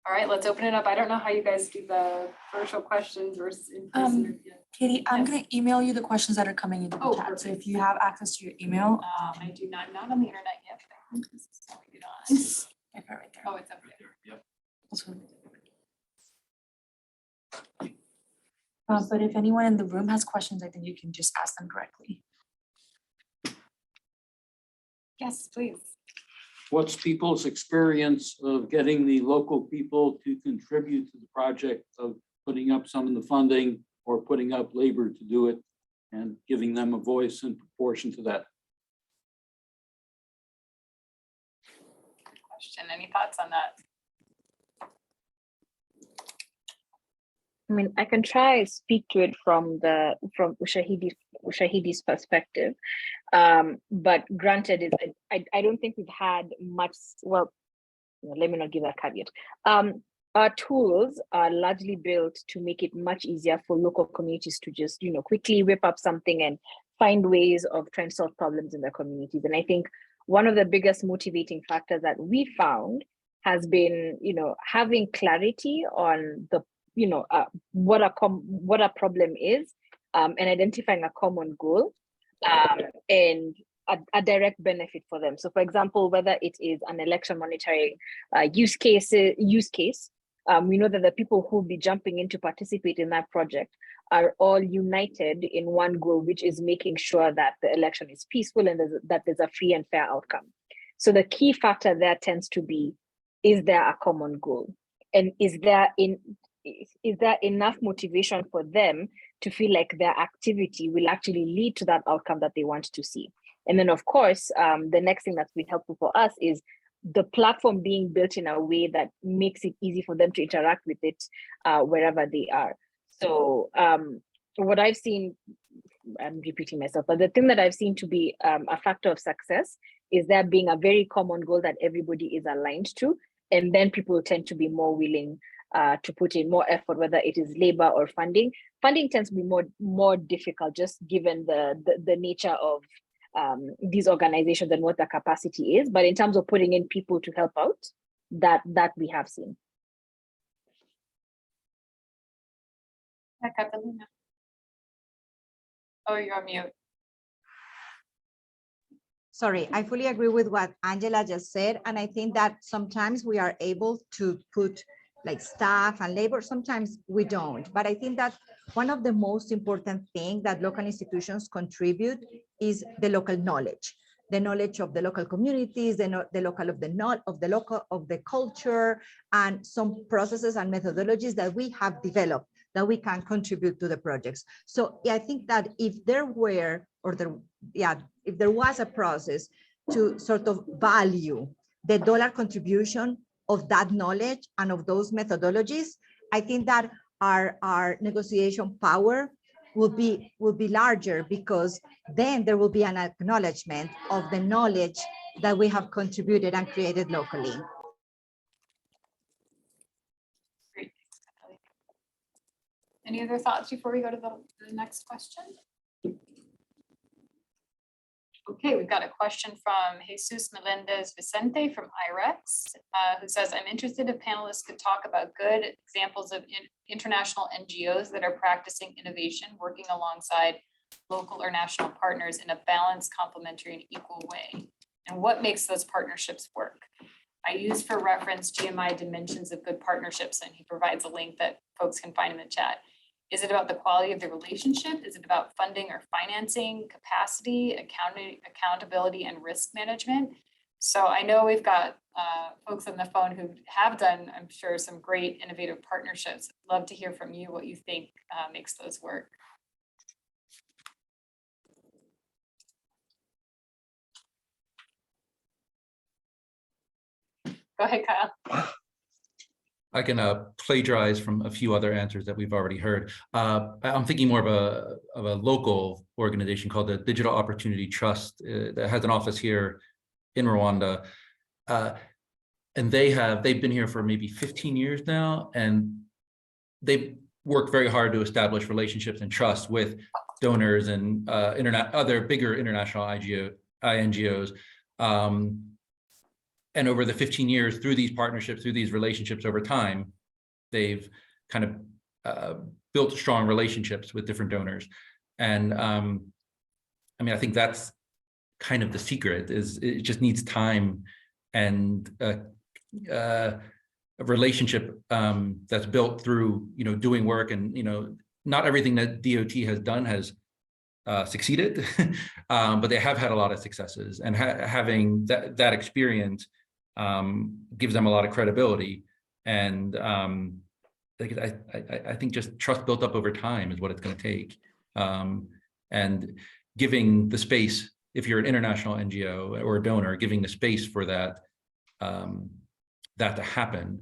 All right, let's open it up. I don't know how you guys do the virtual questions versus in person.
Katie, I'm
Yes.
going to email you the questions that are coming into the
Oh,
chat. So
perfect.
if you have access to your email,
I do not on the internet yet, but I think this is how we get on.
I've got it right there.
Oh, it's up there.
Yep.
But if anyone in the room has questions, I think you can just ask them directly.
Yes, please.
What's people's experience of getting the local people to contribute to the project of putting up some of the funding or putting up labor to do it and giving them a voice in proportion to that.
Question, any thoughts on that?
I mean, I can try speak to it from Ushahidi's perspective, but granted, I don't think we've had much. Well, let me not give that caveat. Our tools are largely built to make it much easier for local communities to just quickly whip up something and find ways of trying to solve problems in their communities. And I think one of the biggest motivating factors that we found has been having clarity on the what a problem is, and identifying a common goal, and a direct benefit for them. So for example, whether it is an election monitoring use case, we know that the people who will be jumping in to participate in that project are all united in one goal, which is making sure that the election is peaceful and that there's a free and fair outcome. So the key factor there tends to be, is there a common goal? And is there enough motivation for them to feel like their activity will actually lead to that outcome that they want to see? And then of course, the next thing that's been helpful for us is the platform being built in a way that makes it easy for them to interact with it wherever they are. So what I've seen, I'm repeating myself, but the thing that I've seen to be a factor of success is there being a very common goal that everybody is aligned to, and then people tend to be more willing to put in more effort, whether it is labor or funding. Funding tends to be more difficult, just given the nature of these organizations and what their capacity is. But in terms of putting in people to help out, that we have seen.
Catalina. Oh, you're on mute.
Sorry, I fully agree with what Angela just said. And I think that sometimes we are able to put like staff and labor, sometimes we don't. But I think that one of the most important things that local institutions contribute is the local knowledge. The knowledge of the local communities, the local of the culture, and some processes and methodologies that we have developed that we can contribute to the projects. So yeah, I think that if there was a process to sort of value the dollar contribution of that knowledge and of those methodologies, I think that our negotiation power will be larger, because then there will be an acknowledgement of the knowledge that we have contributed and created locally.
Great. Any other thoughts before we go to the next question? Okay, we've got a question from Jesus Melendez Vicente from IREX, who says, I'm interested if panelists could talk about good examples of international NGOs that are practicing innovation, working alongside local or national partners in a balanced, complementary, and equal way. And what makes those partnerships work? I use for reference GMI Dimensions of Good Partnerships, and he provides a link that folks can find in the chat. Is it about the quality of the relationship? Is it about funding or financing, capacity, accountability, and risk management? So I know we've got folks on the phone who have done, I'm sure, some great innovative partnerships. I'd love to hear from you what you think makes those work. Go ahead, Kyle.
I can plagiarize from a few other answers that we've already heard. I'm thinking more of a local organization called the Digital Opportunity Trust that has an office here in Rwanda. And they've been here for maybe 15 years now, and they've worked very hard to establish relationships and trust with donors and other bigger international INGOs. And over the 15 years, through these partnerships, through these relationships over time, they've kind of built strong relationships with different donors. And I mean, I think that's kind of the secret, is it just needs time and a relationship that's built through, doing work. And, not everything that DOT has done has succeeded, but they have had a lot of successes, and having that experience gives them a lot of credibility. And I think just trust built up over time is what it's going to take. and giving the space, if you're an international NGO or a donor, giving the space for that, that to happen.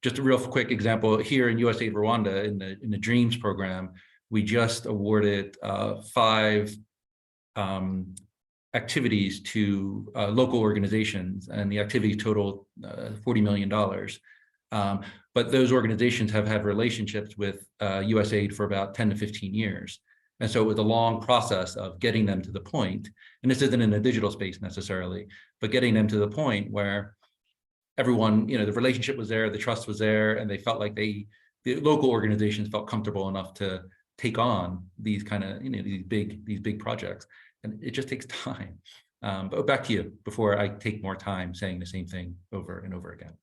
Just a real quick example here in USAID Rwanda, in the DREAMS program, we just awarded 5 activities to local organizations, and the activity totaled $40 million. But those organizations have had relationships with USAID for about 10 to 15 years. And so it was a long process of getting them to the point, and this isn't in the digital space necessarily, but getting them to the point where everyone, the relationship was there, the trust was there, and they felt like the local organizations felt comfortable enough to take on these kind of, these big projects. And it just takes time. But back to you before I take more time saying the same thing over and over again.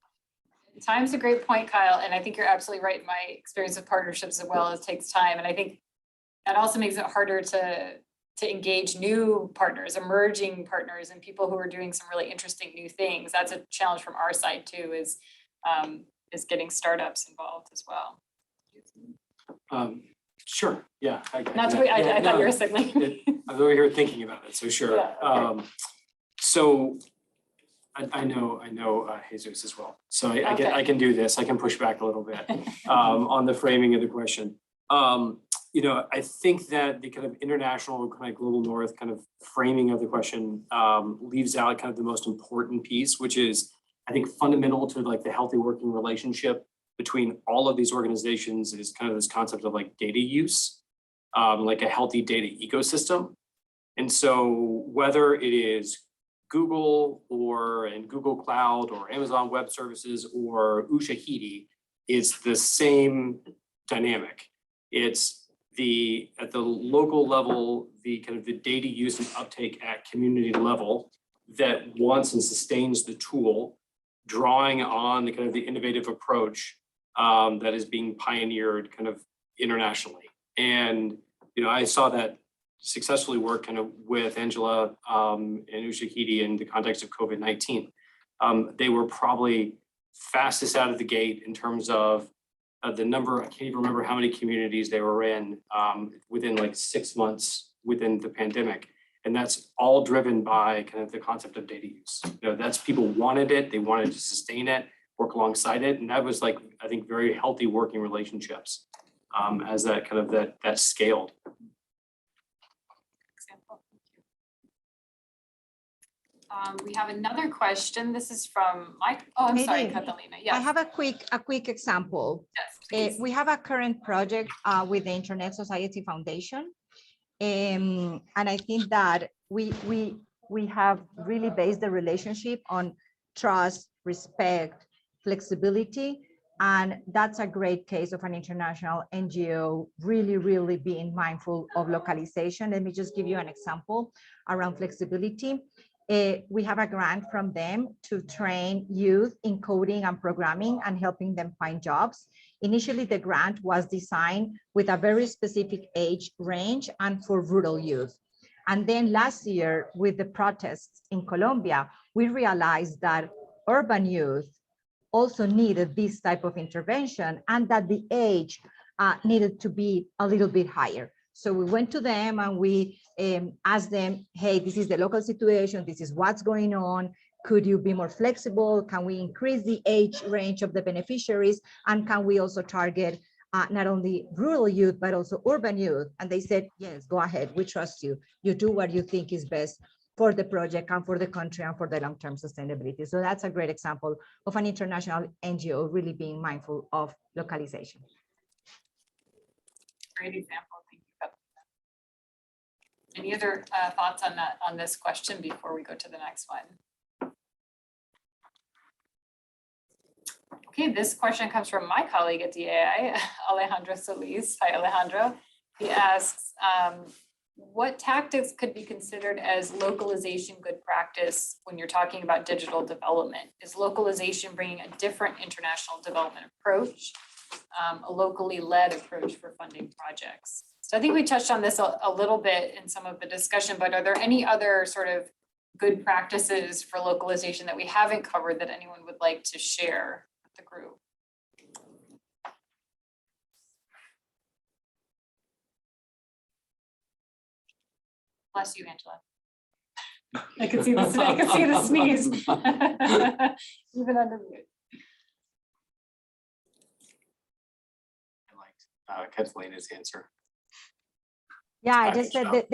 Time's a great point, Kyle, and I think you're absolutely right. My experience with partnerships as well, it takes time, and I think that also makes it harder to engage new partners, emerging partners, and people who are doing some really interesting new things. That's a challenge from our side too, is getting startups involved as well.
Sure, yeah. I
thought you were signaling.
I'm over here thinking about it, so sure.
Yeah, okay.
So I know Jesus as well. So I can do this. I can push back a little bit on the framing of the question. I think that the kind of international, kind of global north kind of framing of the question leaves out kind of the most important piece, which is, I think, fundamental to like the healthy working relationship between all of these organizations is kind of this concept of like data use, like a healthy data ecosystem. And so whether it is Google and Google Cloud or Amazon Web Services or Ushahidi, is the same dynamic. It's at the local level, the kind of the data use and uptake at community level that wants and sustains the tool, drawing on the kind of the innovative approach that is being pioneered kind of internationally. And, I saw that successfully work kind of with Angela and Ushahidi in the context of COVID-19. They were probably fastest out of the gate in terms of the number. I can't even remember how many communities they were in within like 6 months within the pandemic. And that's all driven by kind of the concept of data use. That's people wanted it, they wanted to sustain it, work alongside it. And that was like, I think, very healthy working relationships as that kind of that scaled.
We have another question. This is from Mike. Oh, I'm sorry,
Maybe.
Catalina. Yes.
I have a quick example.
Yes, please.
We have a current project with the Internet Society Foundation. And I think that we have really based the relationship on trust, respect, flexibility. And that's a great case of an international NGO really being mindful of localization. Let me just give you an example around flexibility. We have a grant from them to train youth in coding and programming and helping them find jobs. Initially, the grant was designed with a very specific age range and for rural youth. And then last year, with the protests in Colombia, we realized that urban youth also needed this type of intervention and that the age needed to be a little bit higher. So we went to them and we asked them, hey, this is the local situation, this is what's going on. Could you be more flexible? Can we increase the age range of the beneficiaries? And can we also target not only rural youth, but also urban youth? And they said, yes, go ahead, we trust you. You do what you think is best for the project and for the country and for the long-term sustainability. So that's a great example of an international NGO really being mindful of localization.
Great example. Thank you. Any other thoughts on this question before we go to the next one? Okay, this question comes from my colleague at DAI, Alejandro Solis. Hi, Alejandro. He asks, what tactics could be considered as localization good practice when you're talking about digital development? Is localization bringing a different international development approach, a locally led approach for funding projects? So I think we touched on this a little bit in some of the discussion, but are there any other sort of good practices for localization that we haven't covered that anyone would like to share with the group? Bless you, Angela. I could see the sneeze. Even under mute.
I liked Catalina's answer.
Yeah, I
Good
just said
job.
that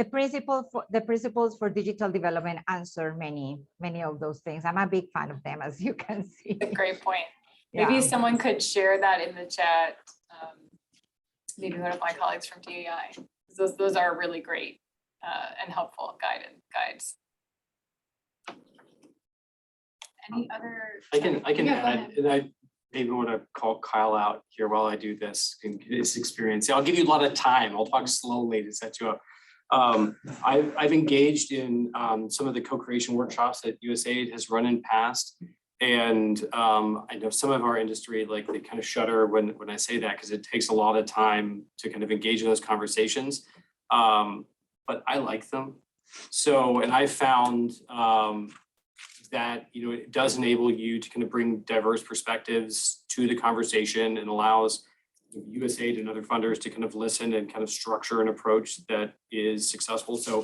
the principles for digital development answer many of those things. I'm a big fan of them, as you can see.
A great point.
Yeah.
Maybe someone could share that in the chat. Maybe one of my colleagues from DEI. Those are really great and helpful guides. Any other?
I can
Yeah, go
add,
ahead.
and I maybe want to call Kyle out here while I do this and get his experience. I'll give you a lot of time. I'll talk slowly to set you up. I've engaged in some of the co-creation workshops that USAID has run in past. And I know some of our industry, like they kind of shudder when I say that, because it takes a lot of time to kind of engage in those conversations. But I like them. So, and I found that, you know, it does enable you to kind of bring diverse perspectives to the conversation and allows USAID and other funders to kind of listen and kind of structure an approach that is successful. So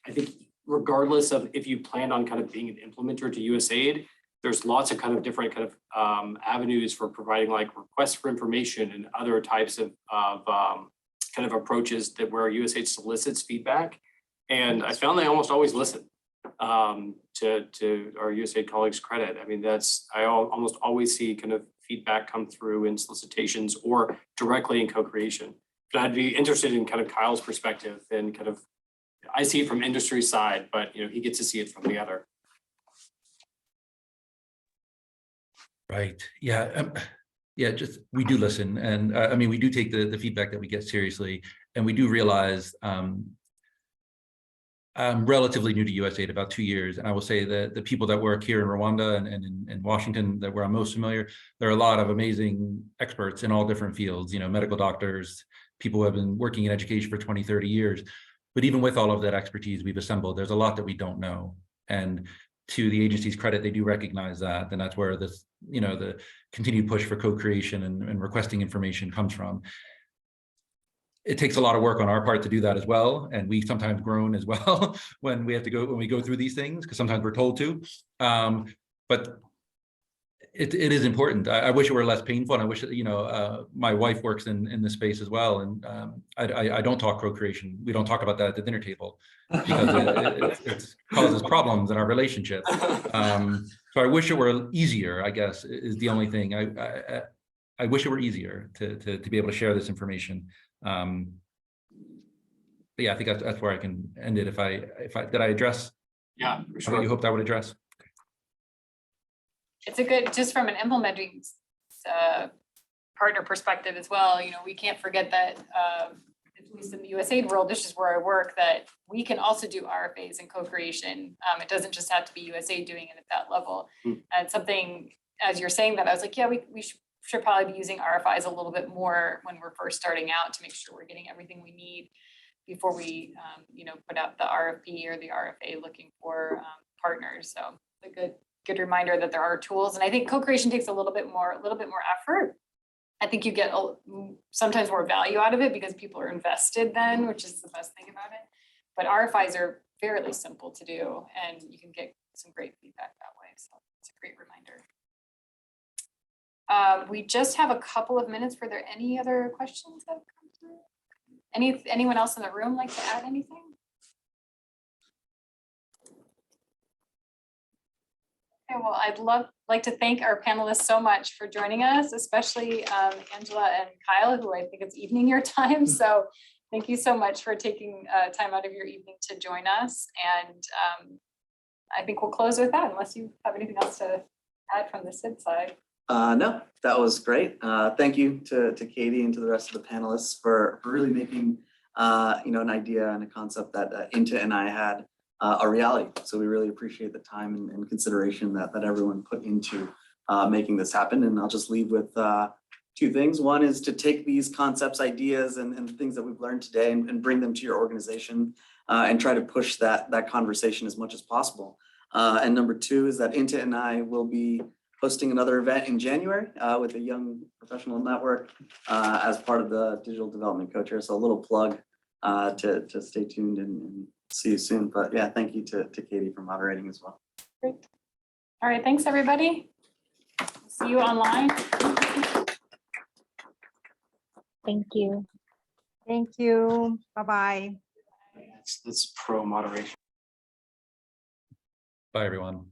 I think regardless of if you plan on kind of being an implementer to USAID, there's lots of kind of different kind of avenues for providing like requests for information and other types of kind of approaches that where USAID solicits feedback. And I found they almost always listen. To our USAID colleagues' credit. I mean, I almost always see kind of feedback come through in solicitations or directly in co-creation. But I'd be interested in kind of Kyle's perspective and kind of, I see it from industry side, but you know, he gets to see it from the other.
Right. Yeah. Yeah, just we do listen. And I mean, we do take the feedback that we get seriously. And we do realize I'm relatively new to USAID, about 2 years. And I will say that the people that work here in Rwanda and in Washington, that where I'm most familiar, there are a lot of amazing experts in all different fields, you know, medical doctors, people who have been working in education for 20, 30 years. But even with all of that expertise we've assembled, there's a lot that we don't know. And to the agency's credit, they do recognize that. And that's where this, you know, the continued push for co-creation and requesting information comes from. It takes a lot of work on our part to do that as well. And we sometimes groan as well when we go through these things, because sometimes we're told to. But it is important. I wish it were less painful. And I wish, you know, my wife works in this space as well. And I don't talk co-creation. We don't talk about that at the dinner table because it causes problems in our relationship. So I wish it were easier, I guess, is the only thing. I wish it were easier to be able to share this information. But yeah, I think that's where I can end it. If I did I address?
Yeah, for sure.
You hoped I would address?
It's a good, just from an implementing partner perspective as well, you know, we can't forget that, at least in the USAID world, this is where I work, that we can also do RFAs and co-creation. It doesn't just have to be USAID doing it at that level. And something, as you're saying that, I was like, yeah, we should probably be using RFIs a little bit more when we're first starting out to make sure we're getting everything we need before we, you know, put out the RFP or the RFA looking for partners. So a good reminder that there are tools, and I think co-creation takes a little bit more effort. I think you get sometimes more value out of it because people are invested then, which is the best thing about it. But RFIs are fairly simple to do, and you can get some great feedback that way. So it's a great reminder. We just have a couple of minutes. Were there any other questions that have come through? Anyone else in the room like to add anything? Okay, well, I'd like to thank our panelists so much for joining us, especially Angela and Kyle, who I think it's evening your time. So thank you so much for taking time out of your evening to join us. And I think we'll close with that unless you have anything else to add from the SID side.
No, that was great. Thank you to Katie and to the rest of the panelists for really making you know, an idea and a concept that Inta and I had a reality. So we really appreciate the time and consideration that everyone put into making this happen. And I'll just leave with two things. One is to take these concepts, ideas, and things that we've learned today and bring them to your organization and try to push that conversation as much as possible. And number two is that Inta and I will be hosting another event in January with the Young Professional Network as part of the Digital Development Co-Chair. So a little plug to stay tuned and see you soon. But yeah, thank you to Katie for moderating as well.
Great. All right, thanks, everybody. See you online.
Thank you.
Thank you. Bye-bye.
That's pro moderation.
Bye, everyone.